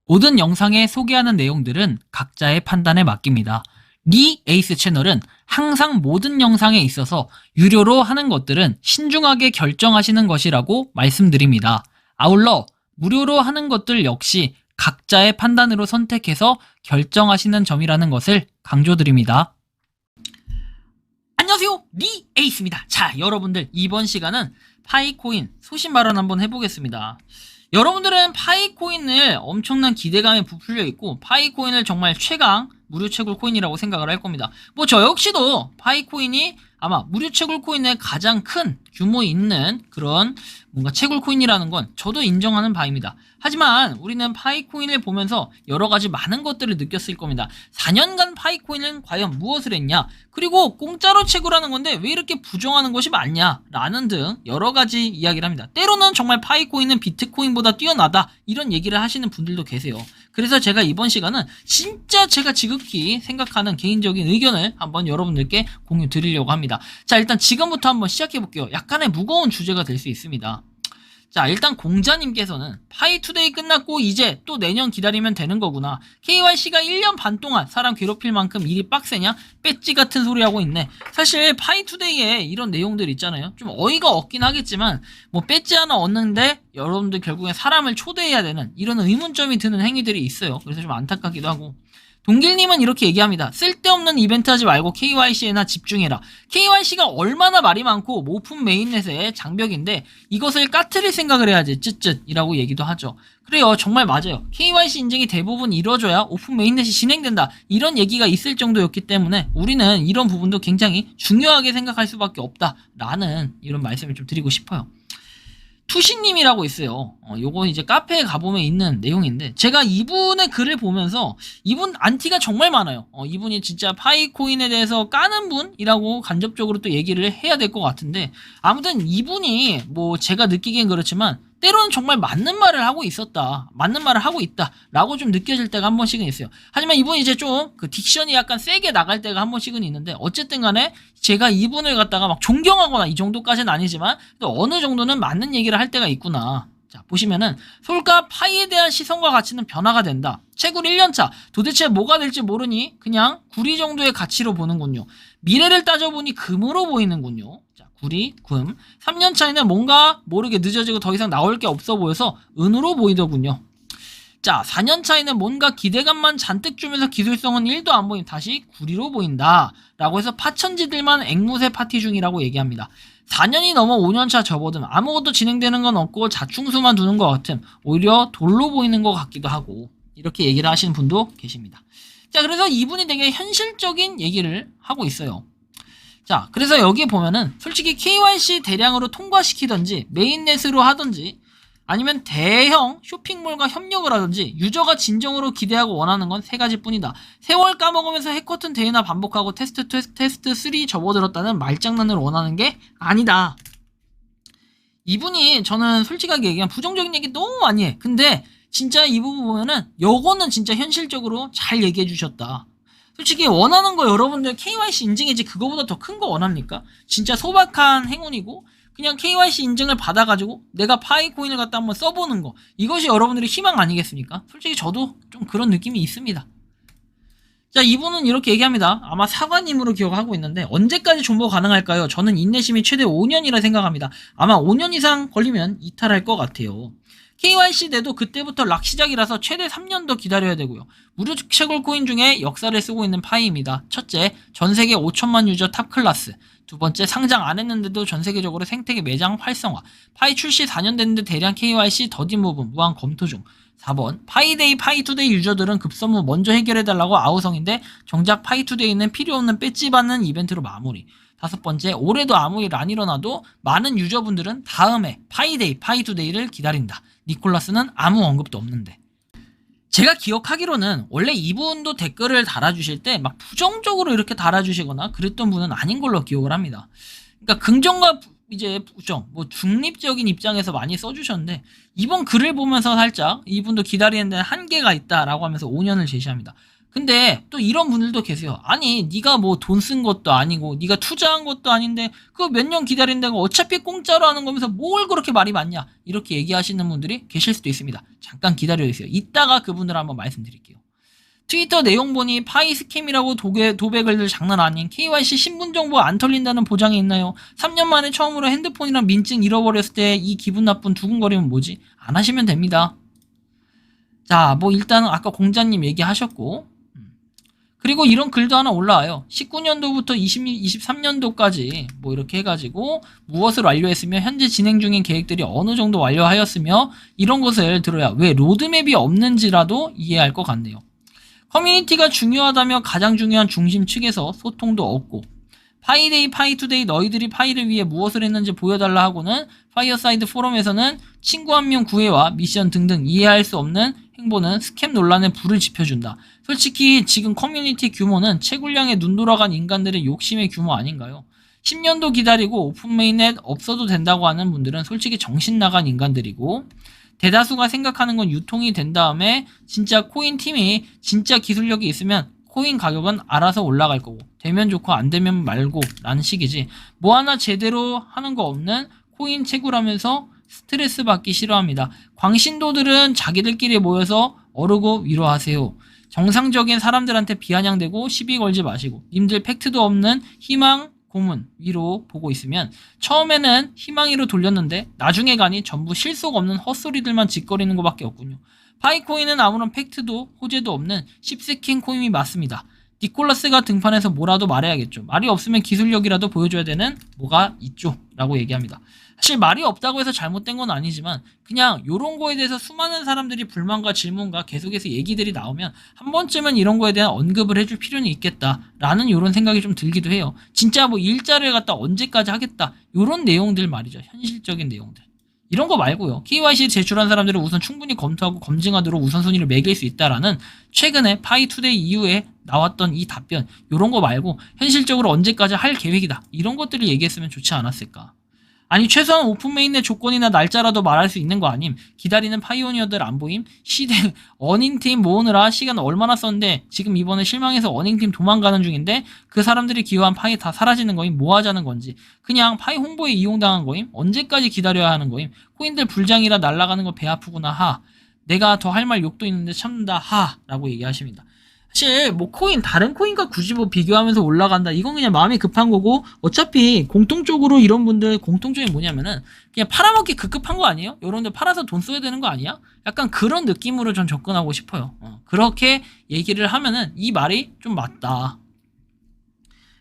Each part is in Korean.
모든 영상에 소개하는 내용들은 각자의 판단에 맡깁니다. 리 에이스 채널은 항상 모든 영상에 있어서 유료로 하는 것들은 신중하게 결정하시는 것이라고 말씀드립니다. 아울러 무료로 하는 것들 역시 각자의 판단으로 선택해서 결정하시는 점이라는 것을 강조드립니다. 안녕하세요, 리 에이스입니다. 자, 여러분들 이번 시간은 파이코인 소신 발언 한번 해보겠습니다. 여러분들은 파이코인을 엄청난 기대감에 부풀려 있고 파이코인을 정말 최강 무료 채굴 코인이라고 생각을 할 겁니다. 뭐 저 역시도 파이코인이 아마 무료 채굴 코인의 가장 큰 규모 있는 그런 뭔가 채굴 코인이라는 건 저도 인정하는 바입니다. 하지만 우리는 파이코인을 보면서 여러 가지 많은 것들을 느꼈을 겁니다. 4년간 파이코인은 과연 무엇을 했냐? 그리고 공짜로 채굴하는 건데 왜 이렇게 부정하는 것이 많냐? 라는 등 여러 가지 이야기를 합니다. 때로는 정말 파이코인은 비트코인보다 뛰어나다 이런 얘기를 하시는 분들도 계세요. 그래서 제가 이번 시간은 진짜 제가 지극히 생각하는 개인적인 의견을 한번 여러분들께 공유 드리려고 합니다. 자, 일단 지금부터 한번 시작해 볼게요. 약간의 무거운 주제가 될 수 있습니다. 자, 일단 공자님께서는 파이투데이 끝났고 이제 또 내년 기다리면 되는 거구나. KYC가 1년 반 동안 사람 괴롭힐 만큼 일이 빡세냐? 배지 같은 소리 하고 있네. 사실 파이투데이에 이런 내용들 있잖아요. 좀 어이가 없긴 하겠지만 뭐 배지 하나 얻는데 여러분들 결국엔 사람을 초대해야 되는 이런 의문점이 드는 행위들이 있어요. 그래서 좀 안타깝기도 하고. 동길님은 이렇게 얘기합니다. 쓸데없는 이벤트 하지 말고 KYC에나 집중해라. KYC가 얼마나 말이 많고 오픈 메인넷의 장벽인데 이것을 까트릴 생각을 해야지 쯧쯧이라고 얘기도 하죠. 그래요, 정말 맞아요. KYC 인증이 대부분 이루어져야 오픈 메인넷이 진행된다 이런 얘기가 있을 정도였기 때문에 우리는 이런 부분도 굉장히 중요하게 생각할 수밖에 없다라는 이런 말씀을 좀 드리고 싶어요. 투시님이라고 있어요. 요거 이제 카페에 가보면 있는 내용인데 제가 이분의 글을 보면서 이분 안티가 정말 많아요. 이분이 진짜 파이코인에 대해서 까는 분이라고 간접적으로 또 얘기를 해야 될 것 같은데 아무튼 이분이 뭐 제가 느끼기엔 그렇지만 때로는 정말 맞는 말을 하고 있었다. 맞는 말을 하고 있다. 라고 좀 느껴질 때가 한 번씩은 있어요. 하지만 이분이 이제 좀 그 딕션이 약간 세게 나갈 때가 한 번씩은 있는데 어쨌든 간에 제가 이분을 갖다가 막 존경하거나 이 정도까지는 아니지만 또 어느 정도는 맞는 얘기를 할 때가 있구나. 자, 보시면은 솔가 파이에 대한 시선과 가치는 변화가 된다. 채굴 1년차 도대체 뭐가 될지 모르니 그냥 구리 정도의 가치로 보는군요. 미래를 따져보니 금으로 보이는군요. 구리, 금. 3년 차에는 뭔가 모르게 늦어지고 더 이상 나올 게 없어 보여서 은으로 보이더군요. 자, 4년 차에는 뭔가 기대감만 잔뜩 주면서 기술성은 1도 안 보임 다시 구리로 보인다. 라고 해서 파천지들만 앵무새 파티 중이라고 얘기합니다. 4년이 넘어 5년차 접어든 아무것도 진행되는 건 없고 자충수만 두는 것 같음. 오히려 돌로 보이는 것 같기도 하고 이렇게 얘기를 하시는 분도 계십니다. 자, 그래서 이분이 되게 현실적인 얘기를 하고 있어요. 자, 그래서 여기에 보면은 솔직히 KYC 대량으로 통과시키던지 메인넷으로 하던지 아니면 대형 쇼핑몰과 협력을 하던지 유저가 진정으로 기대하고 원하는 건 세 가지뿐이다. 세월 까먹으면서 해커튼 대회나 반복하고 테스트 3 접어들었다는 말장난을 원하는 게 아니다. 이분이 저는 솔직하게 얘기하면 부정적인 얘기 너무 많이 해. 근데 진짜 이 부분 보면은 요거는 진짜 현실적으로 잘 얘기해 주셨다. 솔직히 원하는 거 여러분들 KYC 인증이지 그거보다 더 큰 거 원합니까? 진짜 소박한 행운이고 그냥 KYC 인증을 받아가지고 내가 파이코인을 갖다 한번 써보는 거 이것이 여러분들의 희망 아니겠습니까? 솔직히 저도 좀 그런 느낌이 있습니다. 자, 이분은 이렇게 얘기합니다. 아마 사관님으로 기억하고 있는데 언제까지 존버 가능할까요? 저는 인내심이 최대 5년이라 생각합니다. 아마 5년 이상 걸리면 이탈할 것 같아요. KYC 내도 그때부터 락 시작이라서 최대 3년 더 기다려야 되고요. 무료 채굴 코인 중에 역사를 쓰고 있는 파이입니다. 첫째, 전세계 5천만 유저 탑 클래스. 두 번째, 상장 안 했는데도 전세계적으로 생태계 매장 활성화. 파이 출시 4년 됐는데 대량 KYC 더딘 무브 무한 검토 중. 4번, 파이데이 파이투데이 유저들은 급선무 먼저 해결해달라고 아우성인데 정작 파이투데이는 필요 없는 배지 받는 이벤트로 마무리. 5번째, 올해도 아무 일 안 일어나도 많은 유저분들은 다음에 파이데이 파이투데이를 기다린다. 니콜라스는 아무 언급도 없는데. 제가 기억하기로는 원래 이분도 댓글을 달아주실 때 막 부정적으로 이렇게 달아주시거나 그랬던 분은 아닌 걸로 기억을 합니다. 그러니까 긍정과 이제 부정, 뭐 중립적인 입장에서 많이 써주셨는데 이번 글을 보면서 살짝 이분도 기다리는 데는 한계가 있다라고 하면서 5년을 제시합니다. 근데 또 이런 분들도 계세요. 아니 네가 뭐 돈 쓴 것도 아니고 네가 투자한 것도 아닌데 그거 몇 년 기다린다고 어차피 공짜로 하는 거면서 뭘 그렇게 말이 많냐, 이렇게 얘기하시는 분들이 계실 수도 있습니다. 잠깐 기다려주세요. 이따가 그분들 한번 말씀드릴게요. 트위터 내용 보니 파이 스캠이라고 도배글들 장난 아닌 KYC 신분정보 안 털린다는 보장이 있나요? 3년 만에 처음으로 핸드폰이랑 민증 잃어버렸을 때 이 기분 나쁜 두근거림은 뭐지? 안 하시면 됩니다. 자, 뭐 일단은 아까 공자님 얘기하셨고, 그리고 이런 글도 하나 올라와요. 19년도부터 23년도까지 뭐 이렇게 해가지고 무엇을 완료했으며 현재 진행 중인 계획들이 어느 정도 완료하였으며 이런 것을 들어야 왜 로드맵이 없는지라도 이해할 것 같네요. 커뮤니티가 중요하다며 가장 중요한 중심 측에서 소통도 없고, 파이데이, 파이투데이 너희들이 파이를 위해 무엇을 했는지 보여달라 하고는 파이어사이드 포럼에서는 친구 한 명 구애와 미션 등등 이해할 수 없는 행보는 스캠 논란에 불을 지펴준다. 솔직히 지금 커뮤니티 규모는 채굴량에 눈 돌아간 인간들의 욕심의 규모 아닌가요? 10년도 기다리고 오픈메인넷 없어도 된다고 하는 분들은 솔직히 정신 나간 인간들이고, 대다수가 생각하는 건 유통이 된 다음에 진짜 코인 팀이 진짜 기술력이 있으면 코인 가격은 알아서 올라갈 거고 되면 좋고 안 되면 말고 라는 식이지, 뭐 하나 제대로 하는 거 없는 코인 채굴하면서 스트레스 받기 싫어합니다. 광신도들은 자기들끼리 모여서 어르고 위로하세요. 정상적인 사람들한테 비아냥대고 시비 걸지 마시고, 님들 팩트도 없는 희망 고문 위로 보고 있으면 처음에는 희망이로 돌렸는데 나중에 가니 전부 실속 없는 헛소리들만 짓거리는 것밖에 없군요. 파이코인은 아무런 팩트도 호재도 없는 씹새낀 코인이 맞습니다. 니콜라스가 등판해서 뭐라도 말해야겠죠. 말이 없으면 기술력이라도 보여줘야 되는 뭐가 있죠 라고 얘기합니다. 사실 말이 없다고 해서 잘못된 건 아니지만 그냥 요런 거에 대해서 수많은 사람들이 불만과 질문과 계속해서 얘기들이 나오면 한 번쯤은 이런 거에 대한 언급을 해줄 필요는 있겠다라는 요런 생각이 좀 들기도 해요. 진짜 뭐 일자를 갖다 언제까지 하겠다 요런 내용들 말이죠. 현실적인 내용들. 이런 거 말고요. KYC 제출한 사람들을 우선 충분히 검토하고 검증하도록 우선순위를 매길 수 있다라는 최근에 파이투데이 이후에 나왔던 이 답변, 요런 거 말고 현실적으로 언제까지 할 계획이다 이런 것들을 얘기했으면 좋지 않았을까. 아니 최소한 오픈메인의 조건이나 날짜라도 말할 수 있는 거 아님? 기다리는 파이오니어들 안 보임? 시댁 어닝팀 모으느라 시간 얼마나 썼는데 지금 이번에 실망해서 어닝팀 도망가는 중인데 그 사람들이 기여한 파이 다 사라지는 거임? 뭐 하자는 건지? 그냥 파이 홍보에 이용당한 거임? 언제까지 기다려야 하는 거임? 코인들 불장이라 날아가는 거 배 아프구나 하. 내가 더 할 말 욕도 있는데 참는다 하 라고 얘기하십니다. 사실 뭐 코인 다른 코인과 굳이 뭐 비교하면서 올라간다 이건 그냥 마음이 급한 거고, 어차피 공통적으로 이런 분들 공통점이 뭐냐면은 그냥 팔아먹기 급급한 거 아니에요? 여러분들 팔아서 돈 써야 되는 거 아니야? 약간 그런 느낌으로 전 접근하고 싶어요. 그렇게 얘기를 하면은 이 말이 좀 맞다.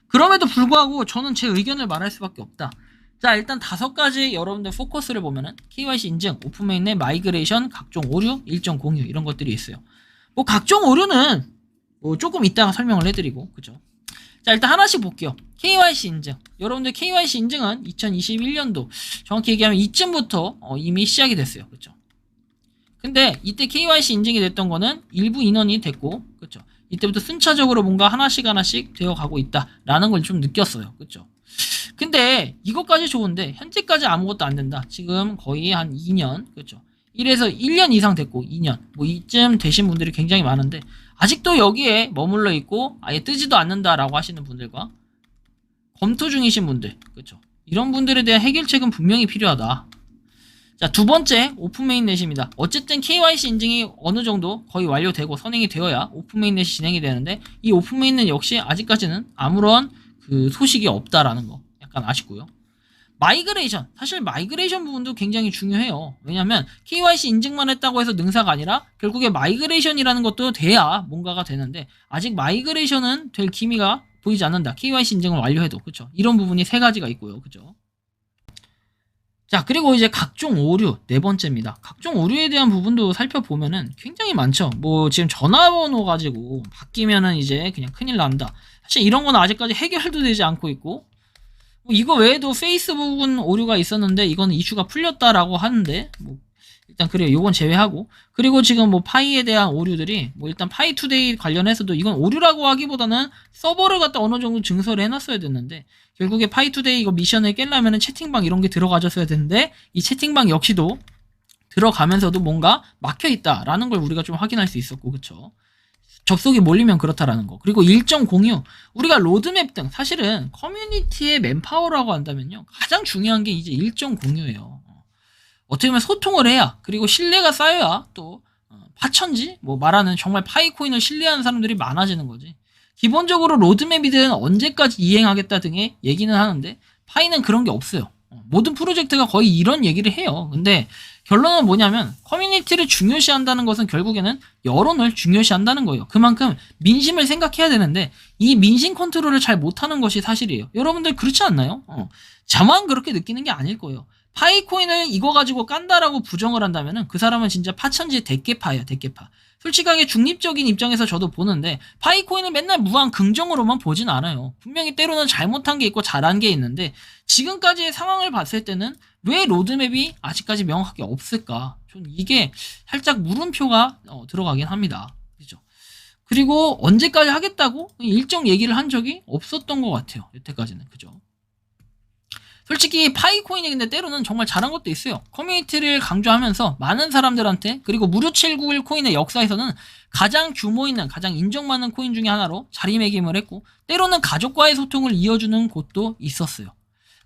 그럼에도 불구하고 저는 제 의견을 말할 수밖에 없다. 자, 일단 5가지 여러분들 포커스를 보면은 KYC 인증, 오픈메인의 마이그레이션, 각종 오류, 일정 공유 이런 것들이 있어요. 뭐 각종 오류는 뭐 조금 이따가 설명을 해드리고, 그죠? 자, 일단 하나씩 볼게요. KYC 인증. 여러분들 KYC 인증은 2021년도 정확히 얘기하면 이쯤부터 이미 시작이 됐어요. 그죠? 근데 이때 KYC 인증이 됐던 거는 일부 인원이 됐고, 그죠? 이때부터 순차적으로 뭔가 하나씩 되어 가고 있다라는 걸 좀 느꼈어요. 그죠? 근데 이것까지 좋은데 현재까지 아무것도 안 된다. 지금 거의 한 2년, 그죠? 1에서 1년 이상 됐고 2년 뭐 이쯤 되신 분들이 굉장히 많은데 아직도 여기에 머물러 있고 아예 뜨지도 않는다라고 하시는 분들과 검토 중이신 분들, 그렇죠? 이런 분들에 대한 해결책은 분명히 필요하다. 자, 두 번째 오픈메인넷입니다. 어쨌든 KYC 인증이 어느 정도 거의 완료되고 선행이 되어야 오픈메인넷이 진행이 되는데 이 오픈메인넷 역시 아직까지는 아무런 그 소식이 없다라는 거 약간 아쉽고요. 마이그레이션, 사실 마이그레이션 부분도 굉장히 중요해요. 왜냐면 KYC 인증만 했다고 해서 능사가 아니라 결국에 마이그레이션이라는 것도 돼야 뭔가가 되는데 아직 마이그레이션은 될 기미가 보이지 않는다. KYC 인증을 완료해도. 그렇죠? 이런 부분이 3가지가 있고요. 그렇죠? 자, 그리고 이제 각종 오류 4번째입니다. 각종 오류에 대한 부분도 살펴보면은 굉장히 많죠. 뭐 지금 전화번호 가지고 바뀌면은 이제 그냥 큰일 난다. 사실 이런 건 아직까지 해결도 되지 않고 있고, 뭐 이거 외에도 페이스북은 오류가 있었는데 이거는 이슈가 풀렸다라고 하는데 뭐 일단 그래요. 요건 제외하고, 그리고 지금 뭐 파이에 대한 오류들이 뭐 일단 파이투데이 관련해서도 이건 오류라고 하기보다는 서버를 갖다 어느 정도 증설을 해놨어야 됐는데 결국에 파이투데이 이거 미션을 깨려면은 채팅방 이런 게 들어가졌어야 되는데 이 채팅방 역시도 들어가면서도 뭔가 막혀있다라는 걸 우리가 좀 확인할 수 있었고, 그쵸? 접속이 몰리면 그렇다라는 거. 그리고 일정 공유, 우리가 로드맵 등 사실은 커뮤니티의 맨파워라고 한다면요, 가장 중요한 게 이제 일정 공유예요. 어떻게 보면 소통을 해야, 그리고 신뢰가 쌓여야 또 파천지 뭐 말하는 정말 파이코인을 신뢰하는 사람들이 많아지는 거지. 기본적으로 로드맵이든 언제까지 이행하겠다 등의 얘기는 하는데 파이는 그런 게 없어요. 모든 프로젝트가 거의 이런 얘기를 해요. 근데 결론은 뭐냐면 커뮤니티를 중요시한다는 것은 결국에는 여론을 중요시한다는 거예요. 그만큼 민심을 생각해야 되는데 이 민심 컨트롤을 잘 못하는 것이 사실이에요. 여러분들 그렇지 않나요? 저만 그렇게 느끼는 게 아닐 거예요. 파이코인을 이거 가지고 깐다라고 부정을 한다면은 그 사람은 진짜 파천지 대깨파예요, 대깨파. 솔직하게 중립적인 입장에서 저도 보는데 파이코인을 맨날 무한 긍정으로만 보진 않아요. 분명히 때로는 잘못한 게 있고 잘한 게 있는데 지금까지의 상황을 봤을 때는 왜 로드맵이 아직까지 명확하게 없을까? 전 이게 살짝 물음표가 들어가긴 합니다. 그죠? 그리고 언제까지 하겠다고 일정 얘기를 한 적이 없었던 것 같아요. 여태까지는. 그죠? 솔직히 파이코인이 근데 때로는 정말 잘한 것도 있어요. 커뮤니티를 강조하면서 많은 사람들한테, 그리고 무료 791 코인의 역사에서는 가장 규모 있는, 가장 인정받는 코인 중에 하나로 자리매김을 했고 때로는 가족과의 소통을 이어주는 곳도 있었어요.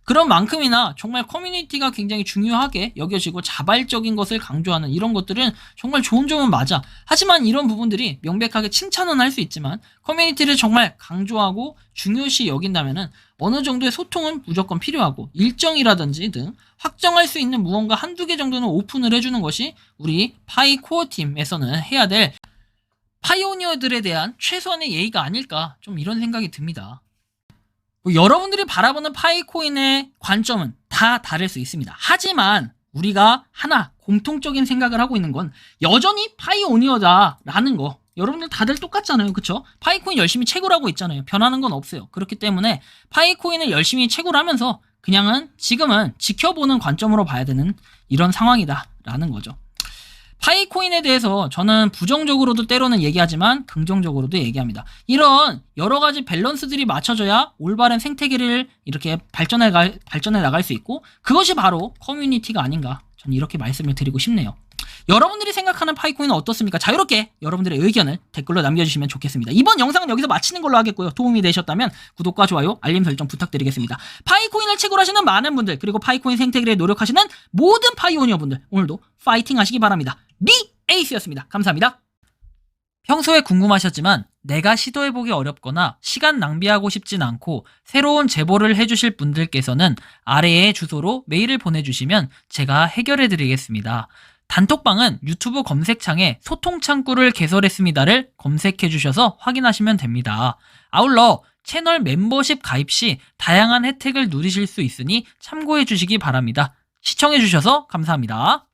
그런 만큼이나 정말 커뮤니티가 굉장히 중요하게 여겨지고 자발적인 것을 강조하는 이런 것들은 정말 좋은 점은 맞아. 하지만 이런 부분들이 명백하게 칭찬은 할 수 있지만 커뮤니티를 정말 강조하고 중요시 여긴다면은 어느 정도의 소통은 무조건 필요하고 일정이라든지 등 확정할 수 있는 무언가 한두 개 정도는 오픈을 해주는 것이 우리 파이 코어 팀에서는 해야 될 파이오니어들에 대한 최소한의 예의가 아닐까, 좀 이런 생각이 듭니다. 여러분들이 바라보는 파이코인의 관점은 다 다를 수 있습니다. 하지만 우리가 하나 공통적인 생각을 하고 있는 건 여전히 파이오니어다라는 거. 여러분들 다들 똑같잖아요. 그쵸? 파이코인 열심히 채굴 하고 있잖아요. 변하는 건 없어요. 그렇기 때문에 파이코인을 열심히 채굴하면서 그냥은 지금은 지켜보는 관점으로 봐야 되는 이런 상황이다라는 거죠. 파이코인에 대해서 저는 부정적으로도 때로는 얘기하지만 긍정적으로도 얘기합니다. 이런 여러 가지 밸런스들이 맞춰져야 올바른 생태계를 이렇게 발전해 나갈 수 있고 그것이 바로 커뮤니티가 아닌가, 저는 이렇게 말씀을 드리고 싶네요. 여러분들이 생각하는 파이코인은 어떻습니까? 자유롭게 여러분들의 의견을 댓글로 남겨주시면 좋겠습니다. 이번 영상은 여기서 마치는 걸로 하겠고요. 도움이 되셨다면 구독과 좋아요, 알림 설정 부탁드리겠습니다. 파이코인을 채굴하시는 많은 분들, 그리고 파이코인 생태계에 노력하시는 모든 파이오니어 분들, 오늘도 파이팅 하시기 바랍니다. 미 에이스였습니다. 감사합니다. 평소에 궁금하셨지만 내가 시도해보기 어렵거나 시간 낭비하고 싶진 않고 새로운 제보를 해주실 분들께서는 아래의 주소로 메일을 보내주시면 제가 해결해드리겠습니다. 단톡방은 유튜브 검색창에 소통창구를 개설했습니다를 검색해주셔서 확인하시면 됩니다. 아울러 채널 멤버십 가입 시 다양한 혜택을 누리실 수 있으니 참고해주시기 바랍니다. 시청해주셔서 감사합니다.